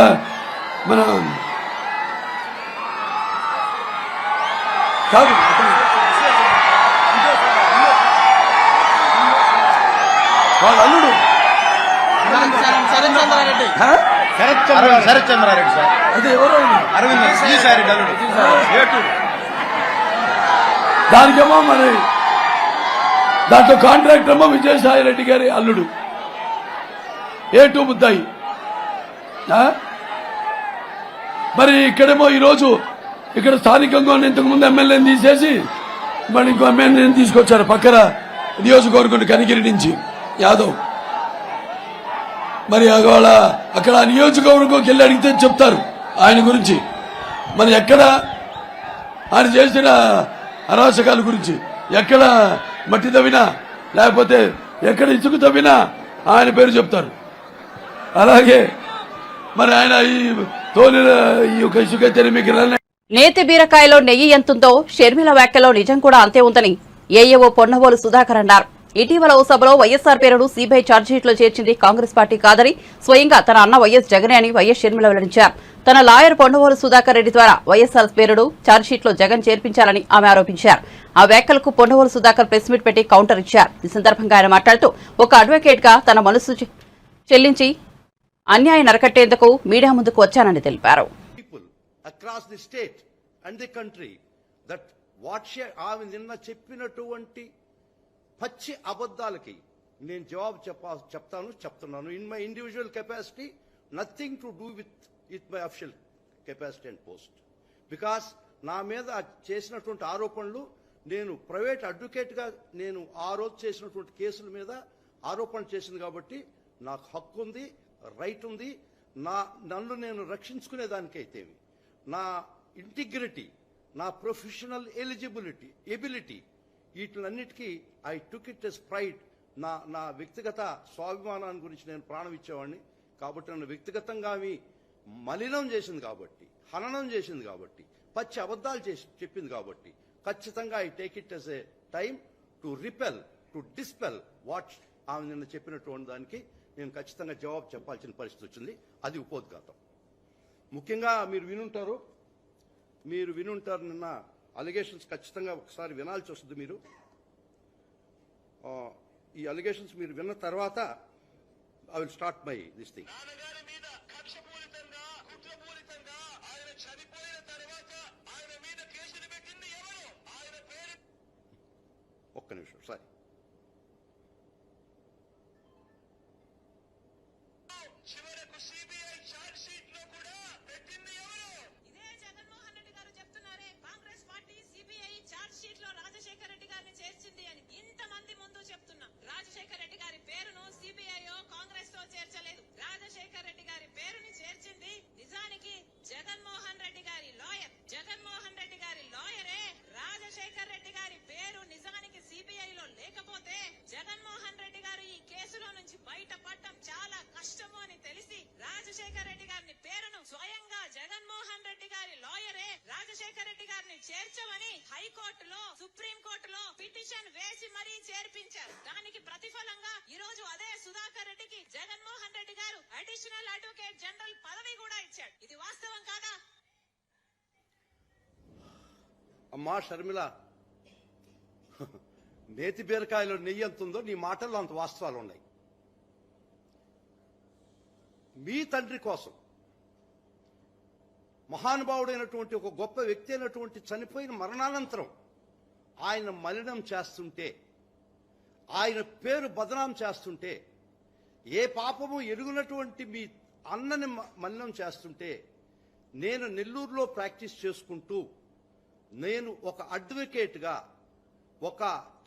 మన కాదు వాళ్ళ అల్లుడు శరత్ చంద్రారెడ్డి సార్, అదే ఎవరో అరవింద్ విజయసాయిరెడ్డి అల్లుడు. దానికేమో మరి దాంట్లో కాంట్రాక్టర్ ఏమో విజయసాయి రెడ్డి గారి అల్లుడు A2 ముద్దాయి. మరి ఇక్కడేమో ఈరోజు ఇక్కడ స్థానికంగా ఇంతకుముందు ఎమ్మెల్యేని తీసేసి మరి ఇంకో ఎమ్మెల్యేని తీసుకొచ్చారు పక్కన నియోజకవర్గం కనిగిరి నుంచి యాదవ్. మరి వాళ్ళ అక్కడ నియోజకవర్గంకి వెళ్ళి అడిగితే చెప్తారు ఆయన గురించి. మరి ఎక్కడ ఆయన చేసిన అరాచకాల గురించి, ఎక్కడ మట్టి తవ్వినా లేకపోతే ఎక్కడ ఇసుక తవ్వినా ఆయన పేరు చెప్తారు. అలాగే మరి ఆయన ఈ తోలిన ఈ యొక్క ఇసుక తెరిమికి నేతి బీరకాయలో నెయ్యి ఎంతుందో షర్మిల వ్యాఖ్యలో నిజం కూడా అంతే ఉందని ఏఏఓ పొన్నవోలు సుధాకర్ అన్నారు. ఇటీవల ఓ సభలో వైఎస్ఆర్ పేరును సీబీఐ ఛార్జ్షీట్లో చేర్చింది కాంగ్రెస్ పార్టీ కాదని స్వయంగా తన అన్న వైఎస్ జగనే అని వైఎస్ షర్మిల వెల్లడించారు. తన లాయర్ పొన్నవోలు సుధాకర్ రెడ్డి ద్వారా వైఎస్ఆర్ పేరును ఛార్జ్షీట్లో జగన్ చేర్పించాలని ఆమె ఆరోపించారు. ఆ వ్యాఖ్యలకు పొన్నవోలు సుధాకర్ ప్రెస్ మీట్ పెట్టి కౌంటర్ ఇచ్చారు. ఈ సందర్భంగా ఆయన మాట్లాడుతూ ఒక అడ్వకేట్ గా తన మనసు చెల్లించి అన్యాయం నరకట్టేందుకు మీడియా ముందుకు వచ్చానని తెలిపారు. across the state and the country that ఆమె నిన్న చెప్పినటువంటి పచ్చి అబద్ధాలకి నేను జవాబు చెప్తున్నాను. In my individual capacity, nothing to do with my official capacity and post. Because నా మీద చేసినటువంటి ఆరోపణలు, నేను ప్రైవేట్ అడ్వకేట్గా నేను ఆ రోజు చేసినటువంటి కేసుల మీద ఆరోపణలు చేసింది కాబట్టి నాకు హక్కు ఉంది, రైట్ ఉంది. నన్ను నేను రక్షించుకునేదానికైతే నా ఇంటిగ్రిటీ, నా ప్రొఫెషనల్ ఎబిలిటీ వీటిలన్నిటికీ I took it as pride. నా వ్యక్తిగత స్వాభిమానాన్ని గురించి నేను ప్రాణం ఇచ్చేవాడిని. కాబట్టి నన్ను వ్యక్తిగతంగా మలినం చేసింది కాబట్టి, హననం చేసింది కాబట్టి, పచ్చి అబద్ధాలు చెప్పింది కాబట్టి ఖచ్చితంగా I take it as a time to repel, to dispel what ఆమె నిన్న చెప్పినటువంటి దానికి నేను ఖచ్చితంగా జవాబు చెప్పాల్సిన పరిస్థితి వచ్చింది. అది ఉపోద్ఘాతం. ముఖ్యంగా మీరు వినుంటారు నిన్న అలిగేషన్స్ ఖచ్చితంగా ఒకసారి వినాల్సి వస్తుంది. మీరు ఈ అలిగేషన్స్ మీరు విన్న తర్వాత I will start my this thing. ఒక్క నిమిషం సారీ. చివరకు సిబిఐ ఛార్జ్ షీట్ లో కూడా పెట్టింది ఎవరు? ఇదే జగన్మోహన్ రెడ్డి గారు చెప్తున్నారే Congress party CBI charge sheet లో రాజశేఖర రెడ్డి గారిని చేర్చింది అని. ఇంతమంది ముందు చెప్తున్నా, రాజశేఖర రెడ్డి గారి పేరును సిబిఐ కాంగ్రెస్ తో చేర్చలేదు. రాజశేఖర రెడ్డి గారి పేరుని చేర్చింది నిజానికి జగన్మోహన్ రెడ్డి గారి లాయర్. జగన్మోహన్ రెడ్డి గారి లాయరే రాజశేఖర రెడ్డి గారి పేరు నిజానికి సిబిఐ లో లేక రాజశేఖర రెడ్డి గారిని చేర్చమని హైకోర్టులో సుప్రీం కోర్టులో పిటిషన్ వేసి మరీ చేర్పించారు. దానికి ప్రతిఫలంగా ఈ రోజు అదే సుధాకర్ రెడ్డికి జగన్మోహన్ రెడ్డి గారు అడిషనల్ అడ్వకేట్ జనరల్ పదవి కూడా ఇచ్చాడు. ఇది వాస్తవం కాదా? అమ్మా షర్మిల, నేతి బీరకాయలో నెయ్యి ఎంత ఉందో నీ మాటల్లో అంత వాస్తవాలు ఉన్నాయి. మీ తండ్రి కోసం మహానుభావుడైనటువంటి ఒక గొప్ప వ్యక్తి అయినటువంటి చనిపోయిన మరణానంతరం ఆయన మలినం చేస్తుంటే, ఆయన పేరు బదనాం చేస్తుంటే, ఏ పాపము ఎరుగునటువంటి మీ అన్నని మలినం చేస్తుంటే, నేను నెల్లూరులో ప్రాక్టీస్ చేసుకుంటూ నేను ఒక అడ్వకేట్గా ఒక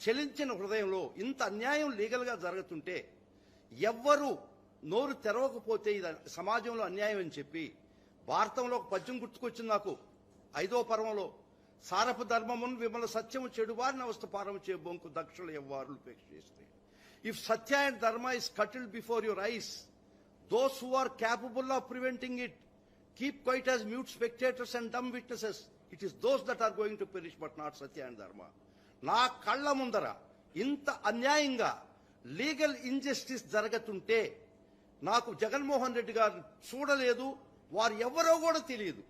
చలించిన హృదయంలో ఇంత అన్యాయం లీగల్గా జరుగుతుంటే ఎవ్వరూ నోరు తెరవకపోతే ఇది సమాజంలో అన్యాయం అని చెప్పి భారతంలో ఒక పద్యం గుర్తుకొచ్చింది నాకు. 5వ పర్వంలో సారపు ధర్మమును విమల సత్యము చెడు వారిని అవస్థ పారము చే బొంకు దక్షులు ఎవ్వారులు ఉపేక్ష చేస్తే. If satya and dharma is curtailed before your eyes, those who are capable of preventing it keep quiet as mute spectators and dumb witnesses. It is those that are going to perish but not satya and dharma. నా కళ్ళ ముందర ఇంత అన్యాయంగా legal injustice జరుగుతుంటే నాకు జగన్మోహన్ రెడ్డి గారు చూడలేదు, వారు ఎవరో కూడా తెలియదు.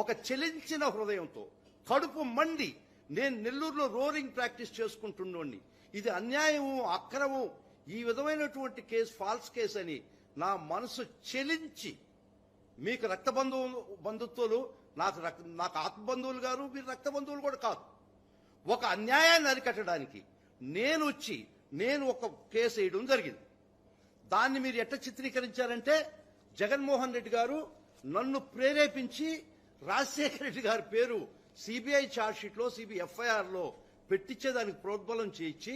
ఒక చెలించిన హృదయంతో కడుపు మండి నేను నెల్లూరులో రోరింగ్ ప్రాక్టీస్ చేసుకుంటున్నోడిని. ఇది అన్యాయము, అక్రమం, ఈ విధమైనటువంటి కేసు ఫాల్స్ కేసు అని నా మనసు చెలించి, మీకు రక్త బంధుత్వాలు నాకు ఆత్మ బంధువులు గారు, మీరు రక్త బంధువులు కూడా కాదు. ఒక అన్యాయాన్ని అరికట్టడానికి నేను ఒక కేసు వేయడం జరిగింది. దాన్ని మీరు ఎట్లా చిత్రీకరించారంటే జగన్మోహన్ రెడ్డి గారు నన్ను ప్రేరేపించి రాజశేఖర రెడ్డి గారి పేరు సిబిఐ ఛార్జ్షీట్లో ఎఫ్ఐఆర్లో పెట్టించేదానికి ప్రోద్బలం చేయించి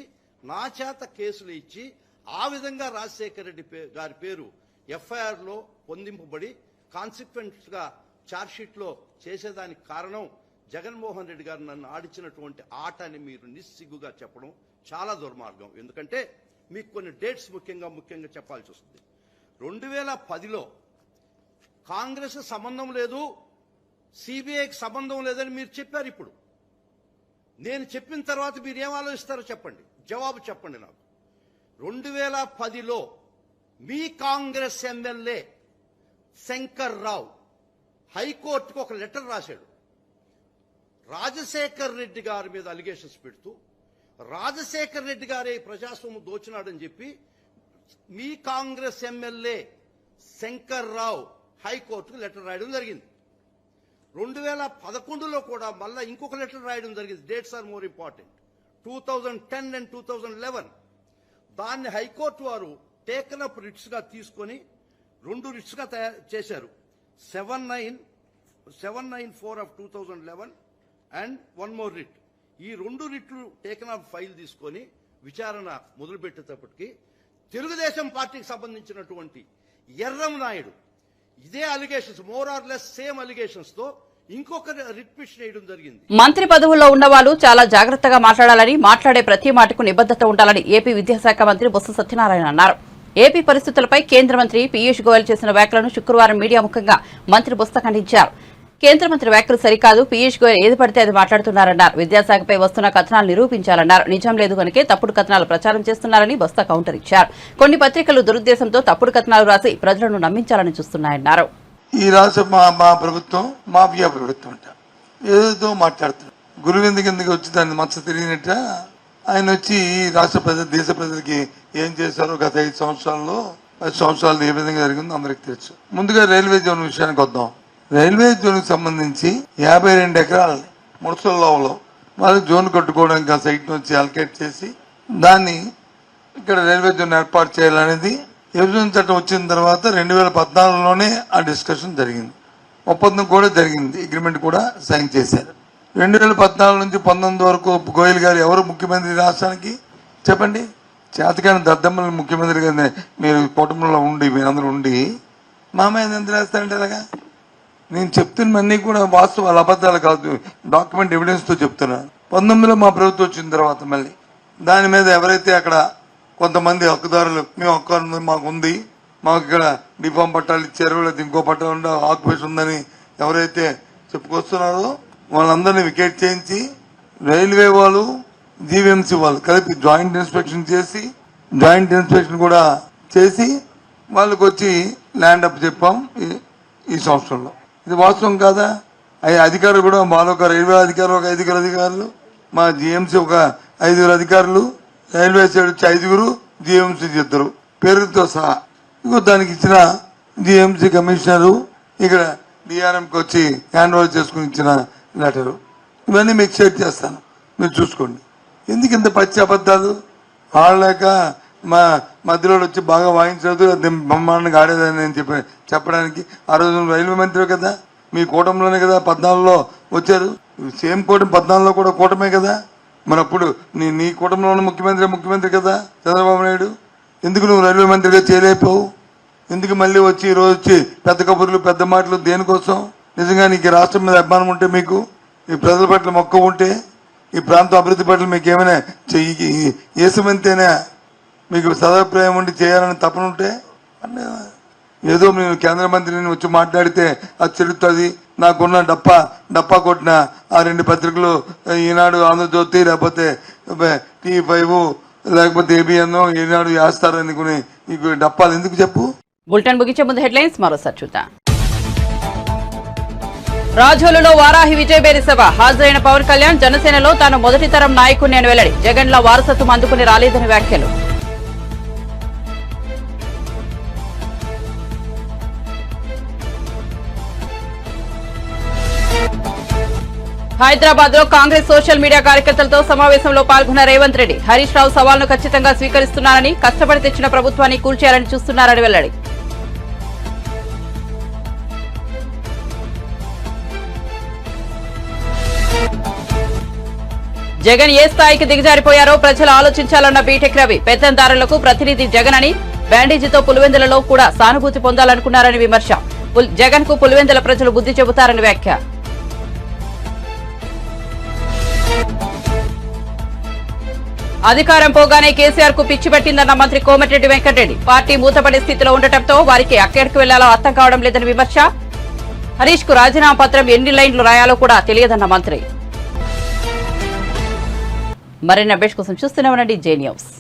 నా చేత కేసులు ఇచ్చి ఆ విధంగా రాజశేఖర రెడ్డి గారి పేరు ఎఫ్ఐఆర్లో పొందింపబడి కాన్సిక్వెంట్గా ఛార్జ్షీట్లో చేసేదానికి కారణం జగన్మోహన్ రెడ్డి గారు నన్ను ఆడించినటువంటి ఆట అని మీరు నిస్సిగ్గుగా చెప్పడం చాలా దుర్మార్గం. ఎందుకంటే మీకు కొన్ని డేట్స్ ముఖ్యంగా చెప్పాల్సి వస్తుంది. 2010లో కాంగ్రెస్ సంబంధం లేదు, సిబిఐకి సంబంధం లేదని మీరు చెప్పారు. ఇప్పుడు నేను చెప్పిన తర్వాత మీరు ఏం ఆలోచిస్తారో చెప్పండి, జవాబు చెప్పండి నాకు. 2010లో మీ కాంగ్రెస్ ఎమ్మెల్యే శంకర్ రావు హైకోర్టుకు ఒక లెటర్ రాశాడు. రాజశేఖర్ రెడ్డి గారి మీద అలిగేషన్స్ పెడుతూ రాజశేఖర్ రెడ్డి గారే ప్రజాస్వామ్యం దోచినాడని చెప్పి మీ కాంగ్రెస్ ఎమ్మెల్యే శంకర్ రావు హైకోర్టుకు లెటర్ రాయడం జరిగింది. 2011లో కూడా మళ్ళా ఇంకొక లెటర్ రాయడం జరిగింది. Dates are more important. 2010 and 2011 దాన్ని హైకోర్టు వారు టేకన్ అప్ రిట్స్ గా తీసుకొని 2 రిట్స్ గా తయారు చేశారు. 794 of 2011 అండ్ 1 more రిట్. ఈ 2 రిట్లు టేకన్ అప్ ఫైల్ తీసుకొని విచారణ మొదలుపెట్టేటప్పటికి తెలుగుదేశం పార్టీకి సంబంధించినటువంటి ఎర్రం నాయుడు ఇదే allegations, more or less same allegations తో ఇంకొక రిట్ పిటిషన్ వేయడం జరిగింది. మంత్రి పదవుల్లో ఉన్న వాళ్ళు చాలా జాగ్రత్తగా మాట్లాడాలని, మాట్లాడే ప్రతి మాటకు నిబద్ధత ఉండాలని ఏపీ విద్యాశాఖ మంత్రి బొత్స సత్యనారాయణ అన్నారు. ఏపీ పరిస్థితులపై కేంద్ర మంత్రి పీయూష్ గోయల్ చేసిన వ్యాఖ్యలను శుక్రవారం మీడియా ముఖంగా మంత్రి బొత్స ఖండించారు. కేంద్ర మంత్రి వ్యాఖ్యలు సరికాదు, పీయూష్ గోయల్ ఏది పడితే అది మాట్లాడుతున్నారన్నారు. విద్యాశాఖపై వస్తున్న కథనాలు నిరూపించాలన్నారు. నిజం లేదు కనుకే తప్పుడు కథనాలు ప్రచారం చేస్తున్నారని బొత్స కౌంటర్ ఇచ్చారు. కొన్ని పత్రికలు దురుద్దేశంతో తప్పుడు కథనాలు రాసి ప్రజలను నమ్మించాలని చూస్తున్నాయన్నారు. ఈ రాష్ట్ర మా ప్రభుత్వం మాఫియా ప్రభుత్వం అంట, ఏదో మాట్లాడుతున్నాడు. గురువింద కిందకి వచ్చి దాన్ని మచ్చ తిరిగినట్ట ఆయన వచ్చి రాష్ట్ర ప్రజలు, దేశ ప్రజలకి ఏం చేశారో గత 5 సంవత్సరాల్లో 10 సంవత్సరాలు ఏ విధంగా జరిగిందో అందరికి తెలుసు. ముందుగా రైల్వే జోన్ విషయానికి వద్దాం. రైల్వే జోన్కి సంబంధించి 52 ఎకరాలు ముడసల్లోవలో వాళ్ళు జోన్ కట్టుకోవడానికి ఆ సైట్ నుంచి అలకేట్ చేసి దాన్ని ఇక్కడ రైల్వే జోన్ ఏర్పాటు చేయాలనేది విభజన చట్టం వచ్చిన తర్వాత 2014లోనే ఆ డిస్కషన్ జరిగింది. ఒప్పందం కూడా జరిగింది, అగ్రిమెంట్ కూడా సైన్ చేశారు. 2014 నుంచి 19 వరకు గోయల్ గారు ఎవరు ముఖ్యమంత్రి రాష్ట్రానికి చెప్పండి? చేతకాని దద్దమ్మలు ముఖ్యమంత్రి గారిని మీరు కుటుంబంలో ఉండి మీరందరూ ఉండి మామయ్య ఎంత రాస్తారంటే అలాగా నేను చెప్తున్నవన్నీ కూడా వాస్తవాలు, అబద్ధాలు కాదు, డాక్యుమెంట్ ఎవిడెన్స్తో చెప్తున్నాను. 19లో మా ప్రభుత్వం వచ్చిన తర్వాత మళ్ళీ దాని మీద ఎవరైతే అక్కడ కొంతమంది హక్కుదారులు మేము హక్కు మాకు ఉంది, మాకు ఇక్కడ డిఫామ్ పట్టాలు ఇచ్చారు, లేదా ఇంకో పట్టాలు ఆక్యుపేషన్ ఉందని ఎవరైతే చెప్పుకొస్తున్నారో వాళ్ళందరినీ వికెట్ చేయించి రైల్వే వాళ్ళు జీవీఎంసీ వాళ్ళు కలిపి జాయింట్ ఇన్స్పెక్షన్ చేసి కూడా చేసి వాళ్ళకి వచ్చి ల్యాండ్ అప్ చెప్పాం ఈ సంవత్సరంలో. ఇది వాస్తవం కాదా? అధికారులు కూడా మాలో ఒక రైల్వే అధికారులు ఒక 5 అధికారులు, మా జీఎంసీ ఒక 5 అధికారులు, రైల్వే సైడ్ వచ్చి 5 జీఎంసీ 2 పేరుతో సహా. ఇంకో దానికి ఇచ్చిన జీఎంసీ కమిషనరు ఇక్కడ డిఆర్ఎంకి వచ్చి హ్యాండ్ ఓవర్ చేసుకుని ఇచ్చిన లెటరు. ఇవన్నీ మీకు షేర్ చేస్తాను, మీరు చూసుకోండి. ఎందుకు ఇంత పచ్చి అబద్ధాలు ఆడలేక మా మధ్యలో వచ్చి బాగా వాయించదు బ్రహ్మాండంగా ఆడేదని నేను చెప్పడానికి. ఆ రోజు రైల్వే మంత్రి కదా, మీ కూటమిలోనే కదా 14లో వచ్చారు. సేమ్ కూటమి 14లో కూడా కూటమే కదా. మరి అప్పుడు నీ కూటమిలోని ముఖ్యమంత్రి కదా చంద్రబాబు నాయుడు. ఎందుకు నువ్వు రైల్వే మంత్రిగా చేయలేకపోవు? ఎందుకు మళ్ళీ వచ్చి ఈ రోజు వచ్చి పెద్ద కబుర్లు పెద్ద మాటలు దేనికోసం? నిజంగా నీకు రాష్ట్రం మీద అభిమానం ఉంటే, మీకు ఈ ప్రజల పట్ల మొక్క ఉంటే, ఈ ప్రాంత అభివృద్ధి పట్ల మీకు ఏమైనా ఏసమంతేనా మీకు సదాభిప్రాయం ఉండి చేయాలని తపనుంటే, ఏదో నేను కేంద్ర మంత్రిని వచ్చి మాట్లాడితే అది చెల్లుతుంది. నాకున్న డప్పా కొట్టిన ఆ 2 పత్రికలు ఈనాడు, ఆంధ్రజ్యోతి, లేకపోతే T5 లేకపోతే ABN ఈనాడు వేస్తారనుకుని నీకు డప్పాలు ఎందుకు చెప్పు? బులెటిన్ ముగించే ముందు హెడ్లైన్స్ మరోసారి చూద్దాం. రాజోలులో వారాహి విజయబేరి సభ హాజరైన పవన్ కళ్యాణ్ జనసేనలో తాను మొదటి తరం నాయకుడిని అని వెల్లడి. జగన్ లా వారసత్వం అందుకుని రాలేదని వ్యాఖ్యలు. హైదరాబాద్ లో కాంగ్రెస్ సోషల్ మీడియా కార్యకర్తలతో సమావేశంలో పాల్గొన్న రేవంత్ రెడ్డి హరీష్ రావు సవాల్ను ఖచ్చితంగా స్వీకరిస్తున్నారని, కష్టపడి తెచ్చిన ప్రభుత్వాన్ని కూల్చేయాలని చూస్తున్నారని వెల్లడి. జగన్ ఏ స్థాయికి దిగజారిపోయారో ప్రజలు ఆలోచించాలన్న బీటెక్ రవి. పెత్తందారులకు ప్రతినిధి జగన్ అని, బ్యాండేజీతో పులివెందులలో కూడా సానుభూతి పొందాలనుకున్నారని విమర్శ. జగన్ కు పులివెందుల ప్రజలు బుద్ధి చెబుతారని వ్యాఖ్య. అధికారం పోగానే కేసీఆర్ కు పిచ్చి పెట్టిందన్న మంత్రి కోమటిరెడ్డి వెంకటరెడ్డి. పార్టీ మూతపడే స్థితిలో ఉండటంతో వారికి ఎక్కడికి వెళ్లాలో అర్థం కావడం లేదని విమర్శ. హరీష్ కు రాజీనామా పత్రం ఎన్ని లైన్లు రాయాలో కూడా తెలియదన్న మంత్రి. మరిన్ని అప్డేట్స్ కోసం చూస్తూనే ఉండండి జే న్యూస్.